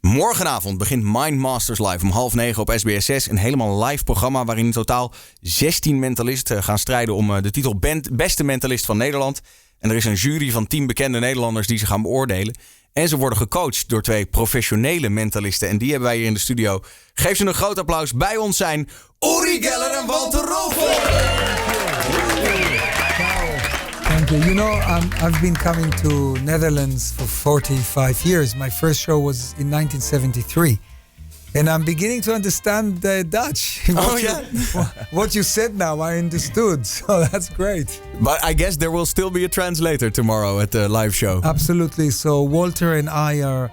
Morgenavond begint Mind Masters Live om 8:30 op SBS 6. Een helemaal live programma waarin in totaal 16 mentalisten gaan strijden om de titel beste mentalist van Nederland. En er is een jury van 10 bekende Nederlanders die ze gaan beoordelen. En ze worden gecoacht door 2 professionele mentalisten. En die hebben wij hier in de studio. Geef ze een groot applaus. Bij ons zijn Uri Geller en Walter Rolfo. Thank you. You know, I've been coming to Netherlands for 45 years. My first show was in 1973. And I'm beginning to understand Dutch. What you said now, I understood. So that's great. But I guess there will still be a translator tomorrow at the live show. Absolutely. So Walter and I are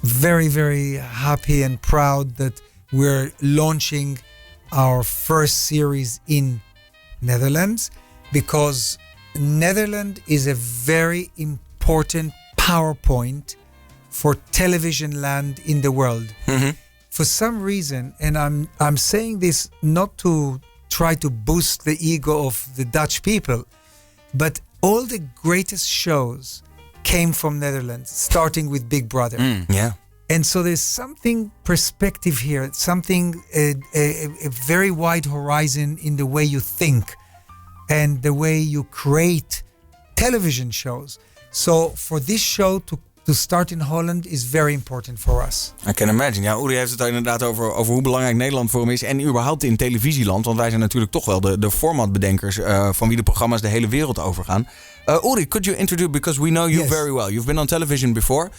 very, very happy and proud that we're launching our first series in Netherlands, because Netherlands is a very important PowerPoint for television land in the world. Mm-hmm. For some reason, and I'm saying this not to try to boost the ego of the Dutch people, but all the greatest shows came from Netherlands, starting with Big Brother. Yeah. And so there's something perspective here, something, a very wide horizon in the way you think and the way you create television shows. So for this show to start in Holland is very important for us. I can imagine. Ja, Uri heeft het inderdaad over hoe belangrijk Nederland voor hem is. En überhaupt in televisieland. Want wij zijn natuurlijk toch wel de formatbedenkers van wie de programma's de hele wereld overgaan. Uri, could you introduce, because we know you very well. You've been on television before.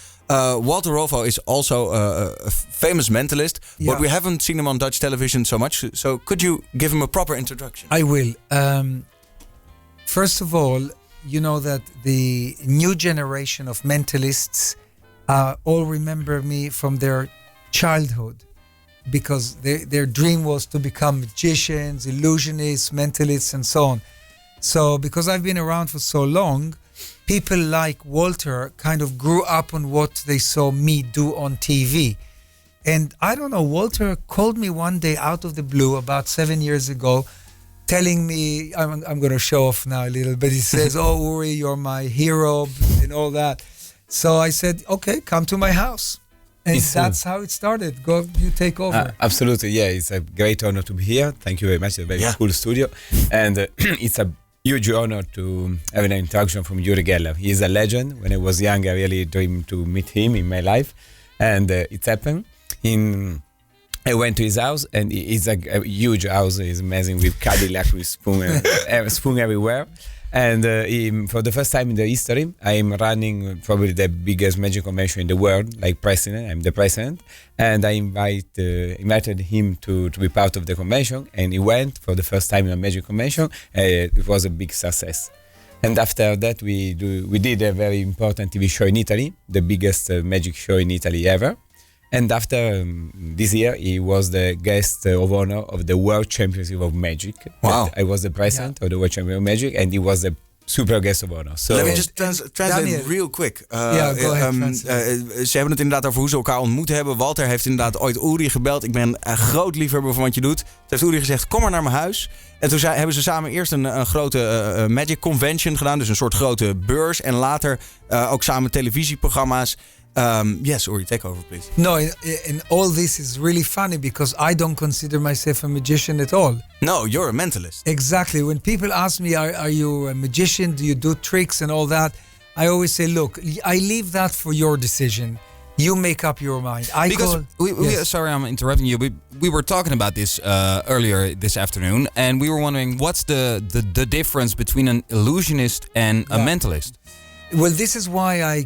Walter Rolfo is also a famous mentalist. But we haven't seen him on Dutch television so much. So could you give him a proper introduction? I will. First of all, you know that the new generation of mentalists all remember me from their childhood, because their dream was to become magicians, illusionists, mentalists, and so on. So because I've been around for so long, people like Walter kind of grew up on what they saw me do on TV. And I don't know, Walter called me one day out of the blue about 7 years ago, telling me, I'm going to show off now a little, but he says, "Oh, Uri, you're my hero," and all that. So I said, "Okay, come to my house." And that's how it started. Go, you take over. Absolutely, yeah. It's a great honor to be here. Thank you very much. It's a very cool studio. And it's a huge honor to have an introduction from Uri Geller. He is a legend. When I was young, I really dreamed to meet him in my life. And it happened. I went to his house, and it's a huge house. It's amazing, with Cadillac, with spoon everywhere. And for the first time in the history, I'm running probably the biggest magic convention in the world, like president. I'm the president. And I invited him to be part of the convention. And he went for the first time in a magic convention. It was a big success. And after that, we did a very important TV show in Italy, the biggest magic show in Italy ever. And after this year, he was the guest of honor of the World Championship of Magic. Wow. I was the president of the World Championship of Magic, and he was the super guest of honor. So let me just translate real quick. Go ahead, ze hebben het inderdaad over hoe ze elkaar ontmoet hebben. Walter heeft inderdaad ooit Uri gebeld. Ik ben een groot liefhebber van wat je doet. Toen heeft Uri gezegd, kom maar naar mijn huis. En toen hebben ze samen eerst een grote Magic Convention gedaan. Dus een soort grote beurs. En later ook samen televisieprogramma's. Yes, Uri, take over, please. No, and all this is really funny, because I don't consider myself a magician at all. No, you're a mentalist. Exactly. When people ask me, are you a magician? Do you do tricks and all that? I always say, look, I leave that for your decision. You make up your mind. Sorry, I'm interrupting you. We were talking about this earlier this afternoon, and we were wondering, what's the difference between an illusionist and a mentalist? Well, this is why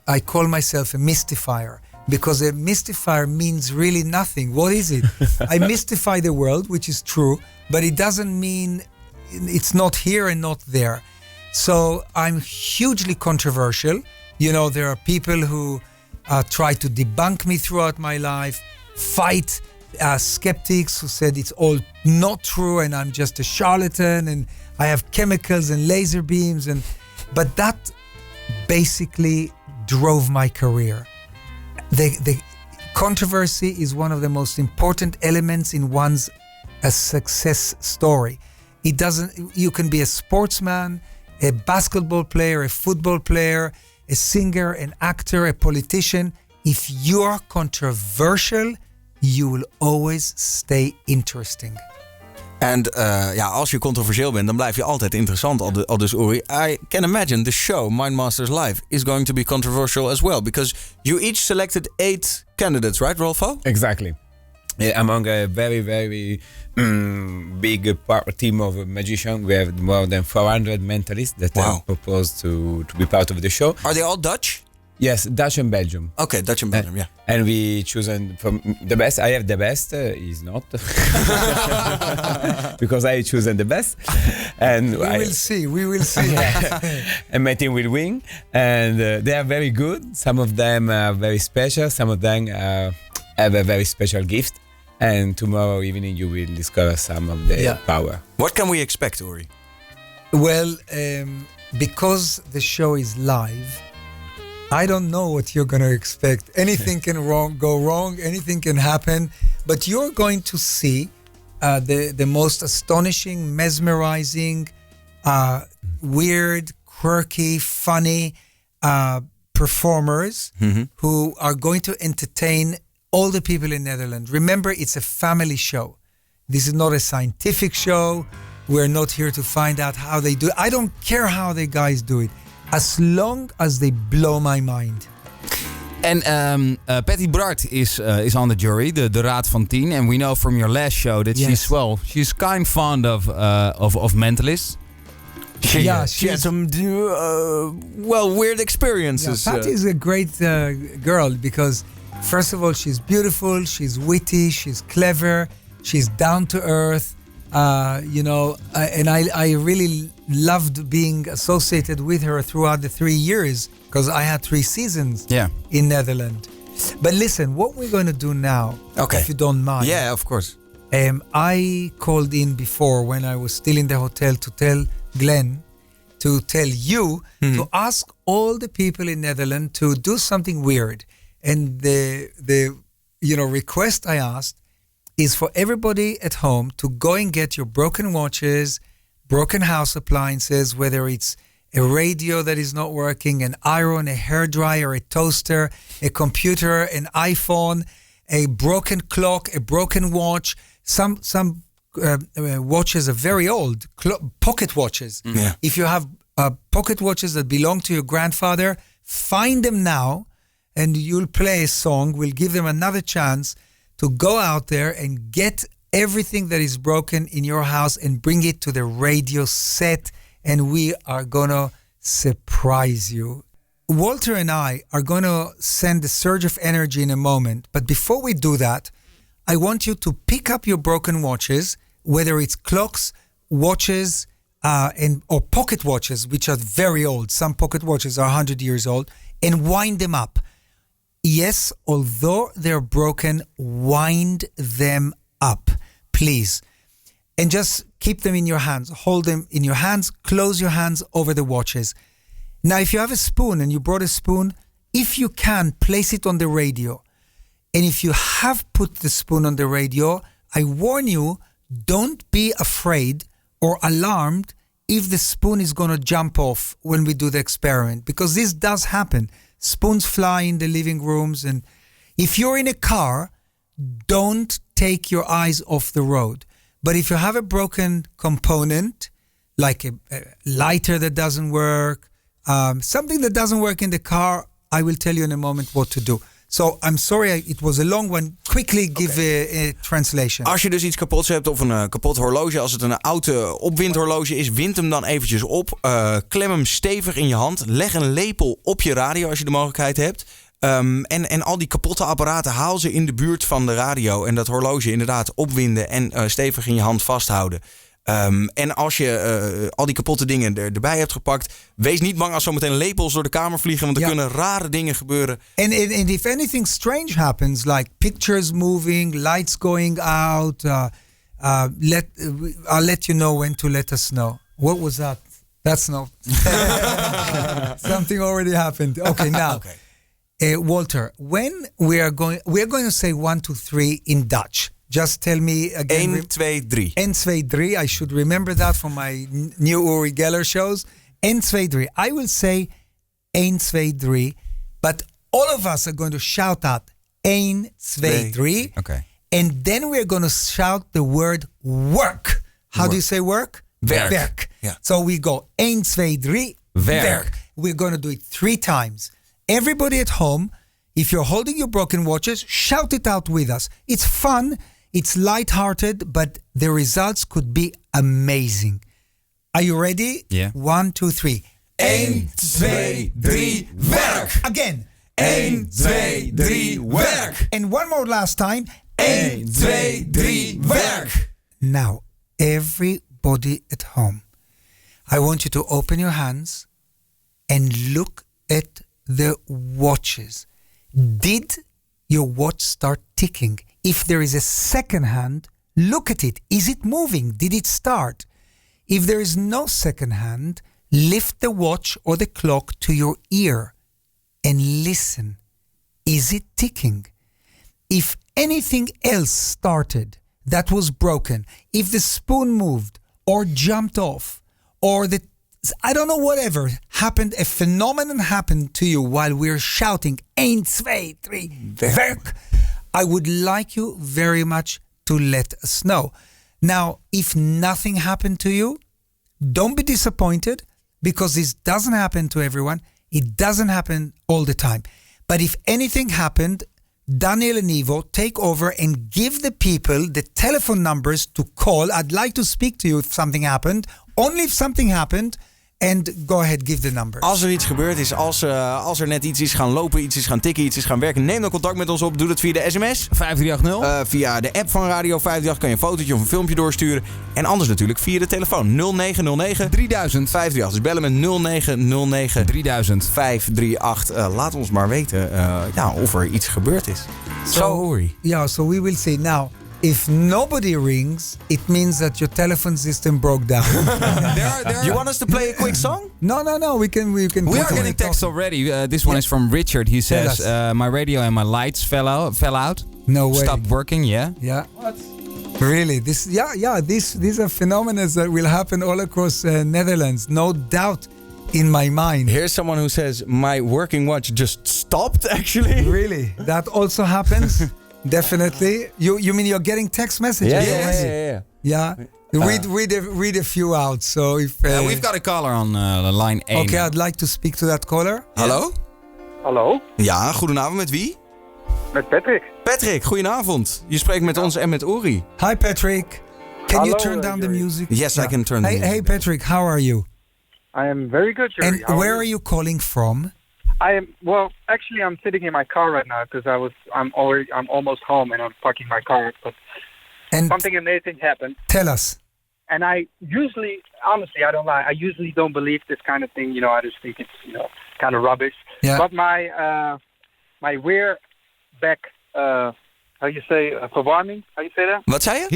I call myself a mystifier, because a mystifier means really nothing. What is it? I mystify the world, which is true, but it doesn't mean it's not here and not there. So I'm hugely controversial. You know, there are people who try to debunk me throughout my life, fight skeptics who said it's all not true and I'm just a charlatan and I have chemicals and laser beams, but that basically drove my career. The controversy is one of the most important elements in one's success story. You can be a sportsman, a basketball player, a football player, a singer, an actor, a politician. if you're controversial, you will always stay interesting. En als je controversieel bent, dan blijf je altijd interessant. Al dus Uri, I can imagine the show Mind Masters Live is going to be controversial as well, because you each selected 8 candidates, right, Rolfo? Exactly. Among a very, very big team of magicians, we have more than 400 mentalists that have proposed to be part of the show. Are they all Dutch? Yes, Dutch and Belgium. Okay, Dutch and Belgium, yeah. And we chosen from the best. I have the best. He's not. Because I chosen the best. And we will see. And my team will win. And they are very good. Some of them are very special. Some of them have a very special gift. And tomorrow evening you will discover some of the power. What can we expect, Uri? Well, because the show is live, I don't know what you're going to expect. Anything can go wrong, anything can happen, but you're going to see the most astonishing, mesmerizing, weird, quirky, funny performers who are going to entertain all the people in Netherlands. Remember, it's a family show. This is not a scientific show. We're not here to find out how they do it. I don't care how the guys do it, as long as they blow my mind. And Patty Bart is on the jury, the Raad van 10. And we know from your last show that she's kind fond of mentalists. She had some weird experiences. Yeah, Patty is a great girl because, first of all, she's beautiful, she's witty, she's clever, she's down to earth. And I really loved being associated with her throughout the 3 years because I had 3 seasons in Netherlands. But listen, what we're going to do now, if you don't mind. Yeah, of course. I called in before when I was still in the hotel to tell Glenn, to tell you, to ask all the people in Netherlands to do something weird. And the request I asked is for everybody at home to go and get your broken watches, broken house appliances, whether it's a radio that is not working, an iron, a hairdryer, a toaster, a computer, an iPhone, a broken clock, a broken watch. Some watches are very old, pocket watches. Yeah. If you have pocket watches that belong to your grandfather, find them now and you'll play a song. We'll give them another chance to go out there and get everything that is broken in your house and bring it to the radio set, and we are going to surprise you. Walter and I are going to send a surge of energy in a moment, but before we do that, I want you to pick up your broken watches, whether it's clocks, watches, or pocket watches, which are very old. Some pocket watches are 100 years old, and wind them up. Yes, although they're broken, wind them up, please. And just keep them in your hands. Hold them in your hands. Close your hands over the watches. Now, if you have a spoon and you brought a spoon, if you can, place it on the radio. And if you have put the spoon on the radio, I warn you, don't be afraid or alarmed if the spoon is going to jump off when we do the experiment, because this does happen. Spoons fly in the living rooms, and if you're in a car, don't take your eyes off the road. But if you have a broken component, like a lighter that doesn't work, something that doesn't work in the car, I will tell you in a moment what to do. So, I'm sorry, it was a long one. Quickly give a translation. Als je dus iets kapots hebt of een kapot horloge, als het een oude opwindhorloge is, wind hem dan eventjes op. Klem hem stevig in je hand. Leg een lepel op je radio als je de mogelijkheid hebt. En al die kapotte apparaten, haal ze in de buurt van de radio. En dat horloge inderdaad opwinden en stevig in je hand vasthouden. En als je al die kapotte dingen erbij hebt gepakt, wees niet bang als zometeen lepels door de kamer vliegen, want er kunnen rare dingen gebeuren. And if anything strange happens, like pictures moving, lights going out, I'll let you know when to let us know. What was that? That's not... Something already happened. Okay, now. Okay. Walter, when we're going to say 1, 2, 3 in Dutch. Just tell me again. 1, 2, 3. 1, 2, 3. I should remember that from my new Uri Geller shows. 1, 2, 3. I will say 1, 2, 3. But all of us are going to shout out 1, 2, 3. Okay. And then we're going to shout the word work. How do you say work? Werk. Yeah. So we go 1, 2, 3. Werk. We're going to do it 3 times. Everybody at home, if you're holding your broken watches, shout it out with us. It's fun, it's lighthearted, but the results could be amazing. Are you ready? Yeah. 1, 2, 3. 1, 2, 3, werk! Again. 1, 2, 3, werk! And one more last time. 1, 2, 3, werk! Now, everybody at home, I want you to open your hands and look at the watches. Did your watch start ticking? If there is a second hand, look at it. Is it moving? Did it start? If there is no second hand, lift the watch or the clock to your ear and listen. Is it ticking? If anything else started that was broken, if the spoon moved or jumped off or I don't know, whatever happened, a phenomenon happened to you while we're shouting 1, 2, 3, werk, I would like you very much to let us know. Now, if nothing happened to you, don't be disappointed, because this doesn't happen to everyone. It doesn't happen all the time. But if anything happened, Daniel and Ivo, take over and give the people the telephone numbers to call. I'd like to speak to you if something happened. Only if something happened. And go ahead, give the numbers. Als er iets gebeurd is, als er net iets is gaan lopen, iets is gaan tikken, iets is gaan werken, neem dan contact met ons op. Doe dat via de sms. 5380. Via de app van Radio 538 kan je een fotootje of een filmpje doorsturen. En anders natuurlijk via de telefoon 0909 3000 538. Dus bellen met 0909 3000 538. Laat ons maar weten of er iets gebeurd is. Sorry. Yeah, so we will say now, if nobody rings, it means that your telephone system broke down. You want us to play a quick song? No. We can. We are getting text already. This one is from Richard. He says, my radio and my lights fell out. No way. Stopped working, yeah. Yeah. What? Really? These are phenomena that will happen all across Netherlands. No doubt in my mind. Here's someone who says, my working watch just stopped, actually. Really? That also happens? Definitely. You mean you're getting text messages? Yeah. Read a few out. So if we've got a caller on line 1. Okay, I'd like to speak to that caller. Hallo? Hallo? Ja, goedenavond, met wie? Met Patrick. Patrick, goedenavond. Je spreekt met ons en met Uri. Hi Patrick. Can you Hello, turn down the music? Yes, I can turn the music. Hey Patrick, how are you? I am very good, Jerry. And where are you calling from? Actually, I'm sitting in my car right now because I'm almost home and I'm parking my car. But something amazing happened. Tell us. And I usually, honestly, I don't lie. I usually don't believe this kind of thing. I just think it's kind of rubbish. Yeah. But my rear back, how you say, verwarming? How you say that? Wat zei je?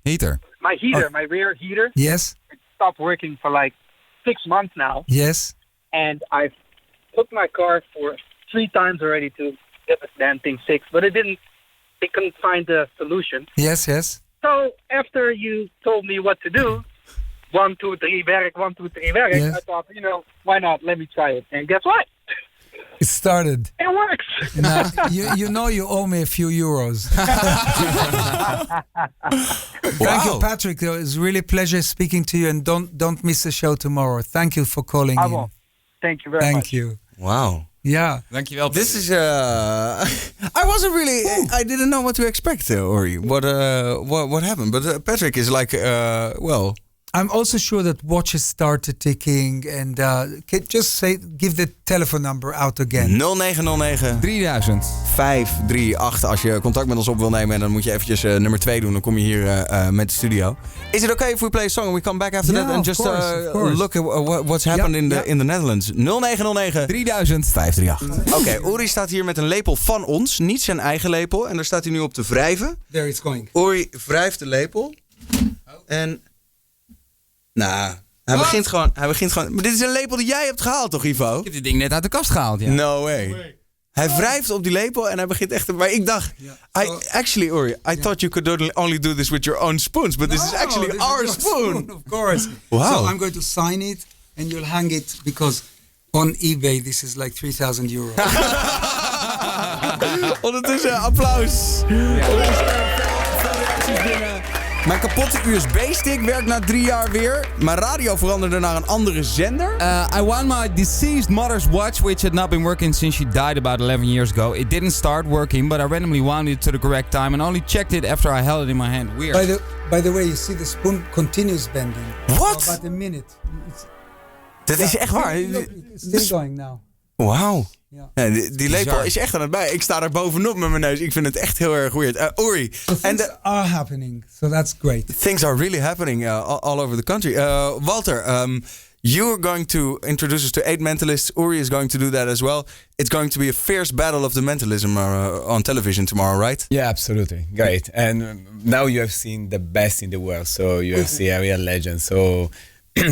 Heater. My heater, my rear heater. Yes. It stopped working for like 6 months now. Yes. And I've took my car for 3 times already to get this damn thing fixed, but they couldn't find a solution. Yes. So after you told me what to do, 1, 2, 3 werk, 1, 2, 3 werk, yes. I thought, why not? Let me try it. And guess what? It started. It works. Now, you owe me a few euros. Thank you, Patrick. It was really a pleasure speaking to you, and don't miss the show tomorrow. Thank you for calling I in. won't. Thank you very much. Thank you. Wow. Yeah. Dankjewel. This is I wasn't really I didn't know what to expect, Uri. What happened? But Patrick is like I'm also sure that watches started ticking, and give the telephone number out again. 0909 3000 538 als je contact met ons op wil nemen. En dan moet je eventjes nummer 2 doen. Dan kom je hier met de studio. Is it okay if we play a song and we come back after that and just look at what's happened in the Netherlands? 0909 3000 538. Oké, Uri staat hier met een lepel van ons. Niet zijn eigen lepel. En daar staat hij nu op te wrijven. There it's going. Uri wrijft de lepel. En hij begint gewoon. Maar dit is een lepel die jij hebt gehaald, toch, Ivo? Ik heb dit ding net uit de kast gehaald, ja. No way. Hij wrijft op die lepel en hij begint echt. Maar ik dacht, actually, Uri, I thought you could only do this with your own spoons, but this is actually our spoon. Of course. Wow. So I'm going to sign it, and you'll hang it because on eBay this is like 3,000 euros. Ondertussen applaus. Veel reacties binnen. Mijn kapotte USB-stick werkt na 3 jaar weer. Mijn radio veranderde naar een andere zender. I want my deceased mother's watch, which had not been working since she died about 11 years ago. It didn't start working, but I randomly wound it to the correct time and only checked it after I held it in my hand. Weird. By the way, you see the spoon continues bending. What? For about a minute. Dat is echt waar. Look, it's still going now. Wauw. Ja. Ja, die lepel is echt aan het bij. Ik sta daar bovenop met mijn neus. Ik vind het echt heel erg weird. Uri. Things are happening, so that's great. Things are really happening all over the country. Walter, you are going to introduce us to 8 mentalists. Uri is going to do that as well. It's going to be a fierce battle of the mentalism on television tomorrow, right? Yeah, absolutely. Great. And now you have seen the best in the world. So you have seen a real legend. So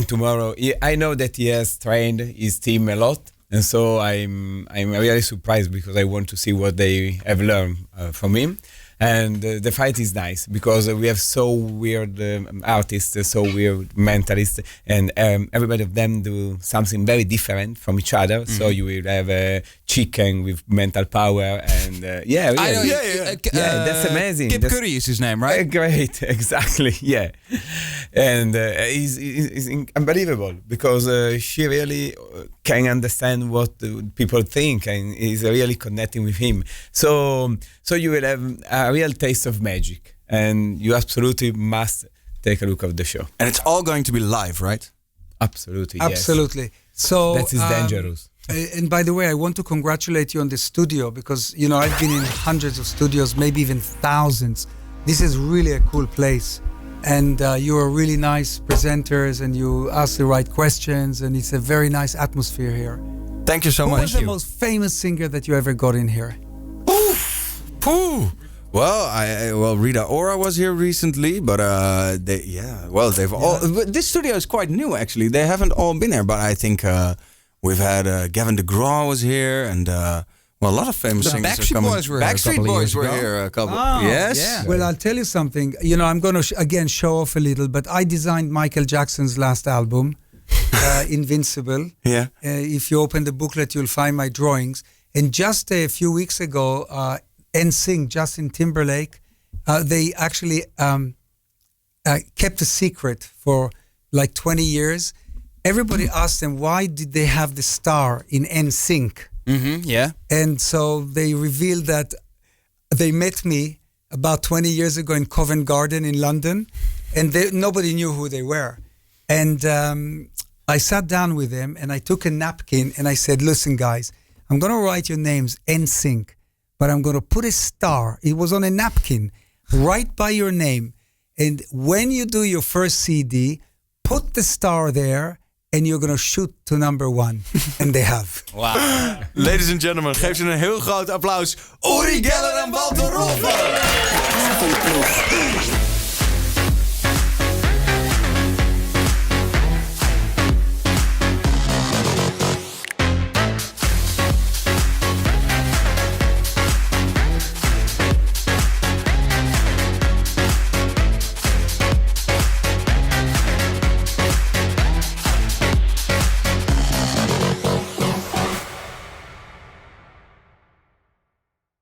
tomorrow, I know that he has trained his team a lot. And so I'm really surprised because I want to see what they have learned from him. And the fight is nice because we have so weird artists, so weird mentalists, and everybody of them do something very different from each other. Mm-hmm. So you will have a chicken with mental power, and yeah, I know, that's amazing. Kip Curry is his name, right? Great, exactly, yeah. And he's unbelievable because she really can understand what people think, and is really connecting with him. So you will have a real taste of magic, and you absolutely must take a look at the show. And it's all going to be live, right? Absolutely, Absolutely. Yes. So that is dangerous. And by the way, I want to congratulate you on this studio because, you know, I've been in hundreds of studios, maybe even thousands. This is really a cool place. And you are really nice presenters and you ask the right questions and it's a very nice atmosphere here. Thank you so much. Who was the most famous singer that you ever got in here? Pooh. Well, Rita Ora was here recently, but they've all. But this studio is quite new, actually. They haven't all been here, but I think we've had Gavin DeGraw was here, and a lot of famous singers are coming. Backstreet Boys were here a couple Backstreet Boys were here a couple. Yes. Yeah. Well, I'll tell you something. You know, I'm going to again show off a little, but I designed Michael Jackson's last album, Invincible. Yeah. If you open the booklet, you'll find my drawings. And just a few weeks ago, NSYNC, Justin Timberlake, they actually kept a secret for like 20 years. Everybody asked them, why did they have the star in NSYNC? Mm-hmm, yeah. And so they revealed that they met me about 20 years ago in Covent Garden in London, and nobody knew who they were. And I sat down with them, and I took a napkin, and I said, listen, guys, I'm going to write your names NSYNC, but I'm going to put a star. It was on a napkin, right by your name. And when you do your first CD, put the star there, and you're going to shoot to number 1. And they have. Wow. Ladies and gentlemen, geef ze een heel groot applaus. Uri Geller en Walter Rolfo.